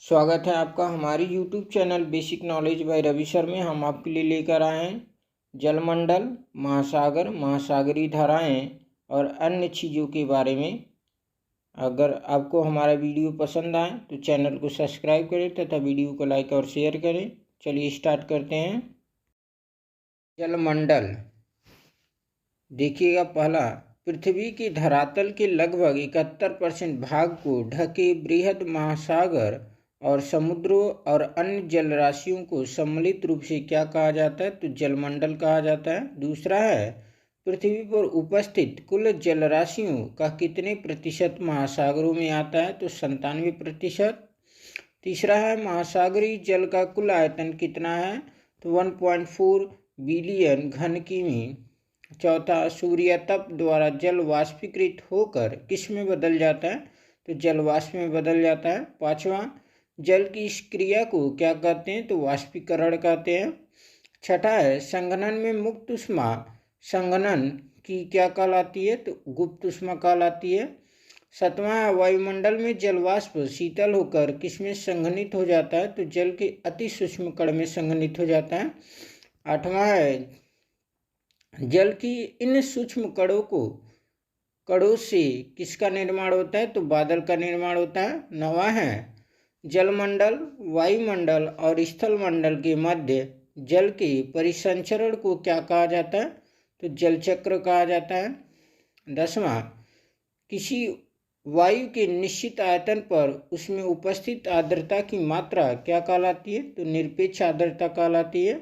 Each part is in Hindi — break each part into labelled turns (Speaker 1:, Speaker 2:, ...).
Speaker 1: स्वागत है आपका हमारी YouTube channel basic knowledge by Ravi sir में। हम आपके लिए लेकर आए हैं जलमंडल, महासागर, महासागरीय धाराएं और अन्य चीज़ों के बारे में। अगर आपको हमारा वीडियो पसंद आए तो चैनल को सब्सक्राइब करें तथा वीडियो को लाइक और शेयर करें। चलिए स्टार्ट करते हैं। जलमंडल देखिएगा, पहला, पृथ्वी के धरातल के लगभग 71% भाग को ढके बृहद महासागर और समुद्रों और अन्य जलराशियों को सम्मिलित रूप से क्या कहा जाता है? तो जलमंडल कहा जाता है। दूसरा है, पृथ्वी पर उपस्थित कुल जलराशियों का कितने प्रतिशत महासागरों में आता है? तो 97%। तीसरा है, महासागरीय जल का कुल आयतन कितना है? तो 1.4 बिलियन घन किमी। चौथा, सूर्य तप द्वारा जल वाष्पीकृत होकर किस में बदल जाता है? तो जल वाष्प में बदल जाता है। पांचवा, जल की इस क्रिया को क्या कहते हैं? तो वाष्पीकरण कहते हैं। छठा है, संघनन में मुक्त ऊष्मा संघनन की क्या कहलाती है? तो गुप्त ऊष्मा कहलाती है। सातवां है, वायुमंडल में जल वाष्प शीतल होकर किसमें संघनित हो जाता है? तो जल के अति सूक्ष्म कण में संघनित हो जाता है। आठवां है, जल की इन सूक्ष्म कणों से किसका निर्माण होता है? तो बादल का निर्माण होता है। नौवां है, जलमंडल, वायुमंडल और स्थल मंडल के मध्य जल के परिसंचरण को क्या कहा जाता है? तो जल चक्र कहा जाता है। 10वां, किसी वायु के निश्चित आयतन पर उसमें उपस्थित आर्द्रता की मात्रा क्या कहलाती है? तो निरपेक्ष आर्द्रता कहलाती है।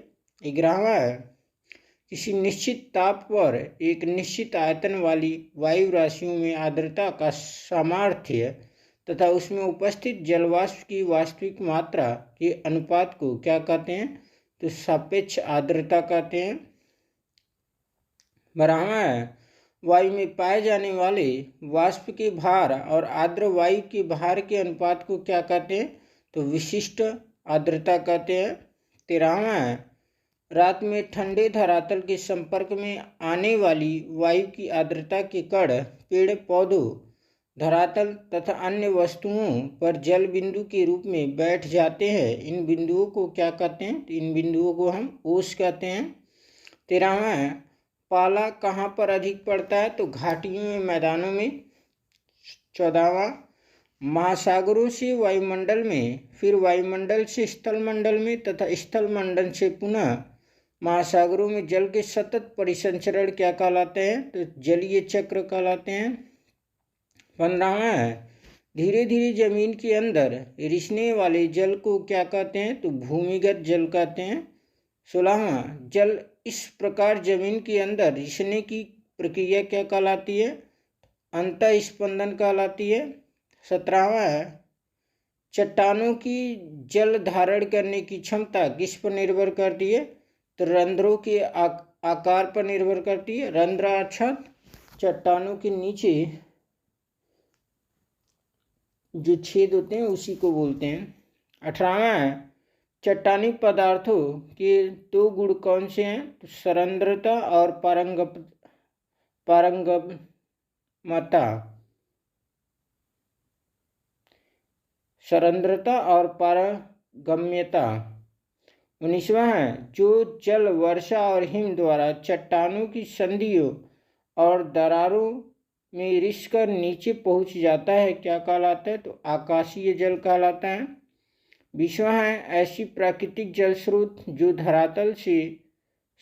Speaker 1: 11वां है, किसी निश्चित ताप पर एक निश्चित आयतन वाली वायु राशियों में आर्द्रता का सामर्थ्य तथा उसमें उपस्थित जलवाष्प की वास्तविक मात्रा के अनुपात को क्या कहते हैं? तो सापेक्ष आर्द्रता कहते हैं। 12वां है, वायु में पाए जाने वाले वाष्प के भार और आर्द्र वायु के भार के अनुपात को क्या कहते हैं? तो विशिष्ट आर्द्रता कहते हैं। 13वां है, रात में ठंडे धरातल के संपर्क में आने वाली वायु की आर्द्रता के कण पेड़ पौधों, धरातल तथा अन्य वस्तुओं पर जल बिंदु के रूप में बैठ जाते हैं। इन बिंदुओं को क्या कहते हैं? तो इन बिंदुओं को हम ओस कहते हैं। 13वां है, पाला कहाँ पर अधिक पड़ता है? तो घाटियों में, मैदानों में। 14वां, महासागरों से वायुमंडल में, फिर वायुमंडल से स्थल मंडल में तथा स्थल मंडल से पुनः महासागरों में जल के सतत परिसंचरण क्या कहलाते हैं? तो जलीय चक्र कहलाते हैं। 15वां है, धीरे धीरे जमीन के अंदर रिसने वाले जल को क्या कहते हैं? तो भूमिगत जल कहते हैं। 16वां, जल इस प्रकार जमीन के अंदर रिसने की प्रक्रिया क्या कहलाती है? अंतः स्पंदन कहलाती है। 17वां है, चट्टानों की जल धारण करने की क्षमता किस पर निर्भर करती है? तो रंध्रों के आकार पर निर्भर करती है। रंध्र अर्थात चट्टानों के नीचे जो छेद होते हैं उसी को बोलते हैं। 18वां है, चट्टानी पदार्थों के दो गुण कौन से हैं? तो सरंध्रता और पारंगमता। सरंध्रता और पारगम्यता। 19वां है, जो जल वर्षा और हिम द्वारा चट्टानों की संधियों और दरारों में रिसकर नीचे पहुंच जाता है क्या कहलाता है? तो आकाशीय जल कहलाता है। 20वां है, ऐसी प्राकृतिक जल स्रोत जो धरातल से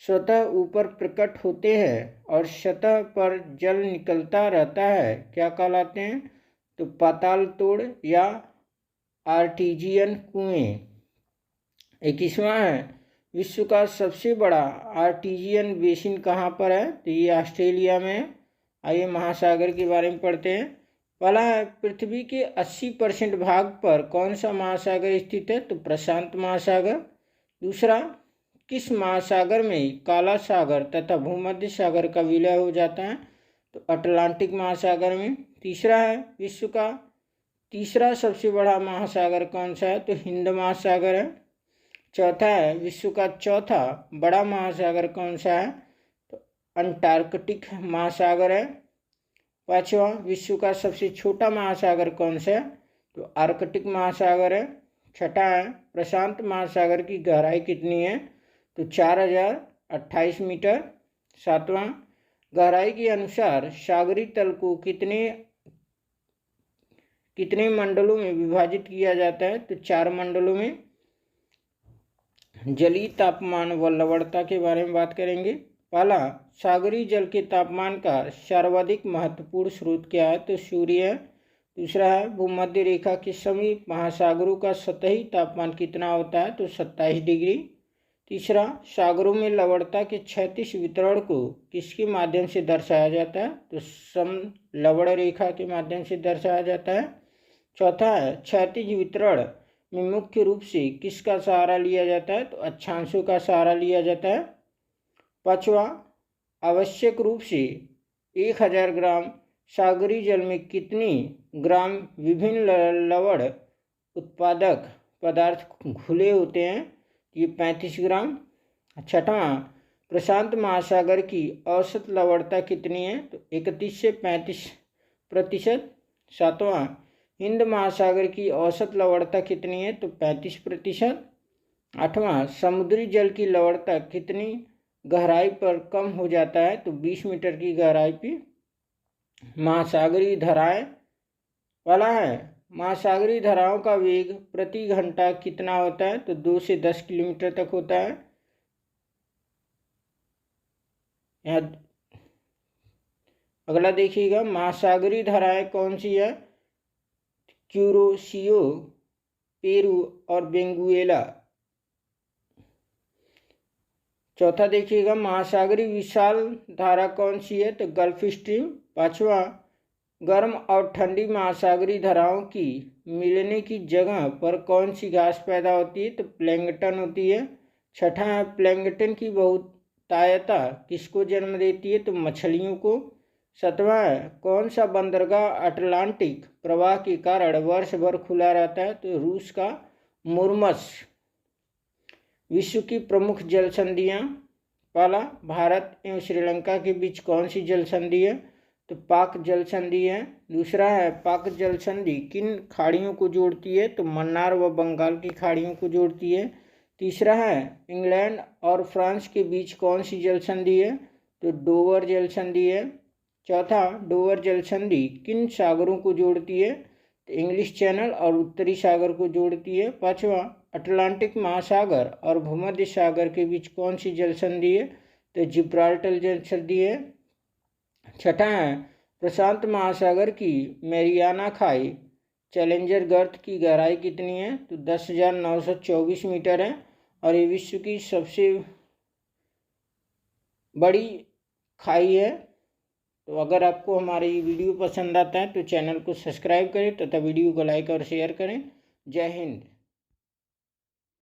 Speaker 1: स्वतः ऊपर प्रकट होते हैं और सतह पर जल निकलता रहता है क्या कहलाते हैं? तो पाताल तोड़ या आर्टिजियन कुएं। 21वां है, विश्व का सबसे बड़ा आर्टिजियन बेसिन कहाँ पर है? तो ये ऑस्ट्रेलिया में है। आइए महासागर के बारे में पढ़ते हैं। पहला है, पृथ्वी के 80% भाग पर कौन सा महासागर स्थित है? तो प्रशांत महासागर। दूसरा, किस महासागर में काला सागर तथा भूमध्य सागर का विलय हो जाता है? तो अटलांटिक महासागर में। तीसरा है, विश्व का तीसरा सबसे बड़ा महासागर कौन सा है? तो हिंद महासागर है। चौथा है, विश्व का चौथा बड़ा महासागर कौन सा है? तो अंटार्कटिक महासागर है। पांचवा, विश्व का सबसे छोटा महासागर कौन सा है? तो आर्कटिक महासागर है। छठा है प्रशांत महासागर की गहराई कितनी है, तो 4028 मीटर। सातवां गहराई के अनुसार सागरी तल को कितने मंडलों में विभाजित किया जाता है, तो 4 मंडलों में। जलीय तापमान व लवणता के बारे में बात करेंगे। पहला, सागरीय जल के तापमान का सर्वाधिक महत्वपूर्ण स्रोत क्या है, तो सूर्य है। दूसरा है भूमध्य रेखा के समीप महासागरों का सतही तापमान कितना होता है, तो 27 डिग्री। तीसरा, सागरों में लवणता के क्षैतिज वितरण को किसके माध्यम से दर्शाया जाता है, तो समलवण रेखा के माध्यम से दर्शाया जाता है। चौथा है क्षैतिज वितरण में मुख्य रूप से किसका सहारा लिया जाता है, तो अक्षांशों का सहारा लिया जाता है। पांचवा, आवश्यक रूप से 1000 ग्राम सागरीय जल में कितनी ग्राम विभिन्न लवण उत्पादक पदार्थ घुले होते हैं, ये 35 ग्राम। छठवां, प्रशांत महासागर की औसत लवणता कितनी है, तो 31 से 35%। सातवां, हिंद महासागर की औसत लवणता कितनी है, तो 35%। आठवां, समुद्री जल की लवणता कितनी गहराई पर कम हो जाता है, तो 20 मीटर की गहराई पर। महासागरीय धाराएं वाला है, महासागरीय धाराओं का वेग प्रति घंटा कितना होता है, तो 2 से 10 किलोमीटर तक होता है। अगला देखिएगा, महासागरीय धाराएं कौन सी है, क्यूरोसियो, पेरू और बेंगुएला। चौथा देखिएगा, महासागरीय विशाल धारा कौन सी है, तो गल्फ स्ट्रीम। पांचवा, गर्म और ठंडी महासागरीय धाराओं की मिलने की जगह पर कौन सी घास पैदा होती है, तो प्लैंकटन होती है। छठा है प्लैंकटन की बहुतायता किसको जन्म देती है, तो मछलियों को। सातवां है कौन सा बंदरगाह अटलांटिक प्रवाह के कारण वर्ष भर खुला रहता है, तो रूस का मुर्मस। विश्व की प्रमुख जल संधियाँ, पहला, भारत एवं श्रीलंका के बीच कौन सी जल संधि है, तो पाक जल संधि है। दूसरा है पाक जल संधि किन खाड़ियों को जोड़ती है, तो मन्नार व बंगाल की खाड़ियों को जोड़ती है। तीसरा है इंग्लैंड और फ्रांस के बीच कौन सी जल संधि है, तो डोवर जल संधि है। चौथा, डोवर जल संधि किन सागरों को जोड़ती है, तो इंग्लिश चैनल और उत्तरी सागर को जोड़ती है। पांचवा, अटलांटिक महासागर और भूमध्य सागर के बीच कौन सी जल संधि है, तो जिब्राल्टर जल संधि है। छठा है प्रशांत महासागर की मैरियाना खाई चैलेंजर गर्त की गहराई कितनी है, तो 10,924 मीटर है और ये विश्व की सबसे बड़ी खाई है। तो अगर आपको हमारी वीडियो पसंद आता है तो चैनल को सब्सक्राइब करें तथा वीडियो को लाइक और शेयर करें। जय हिंद।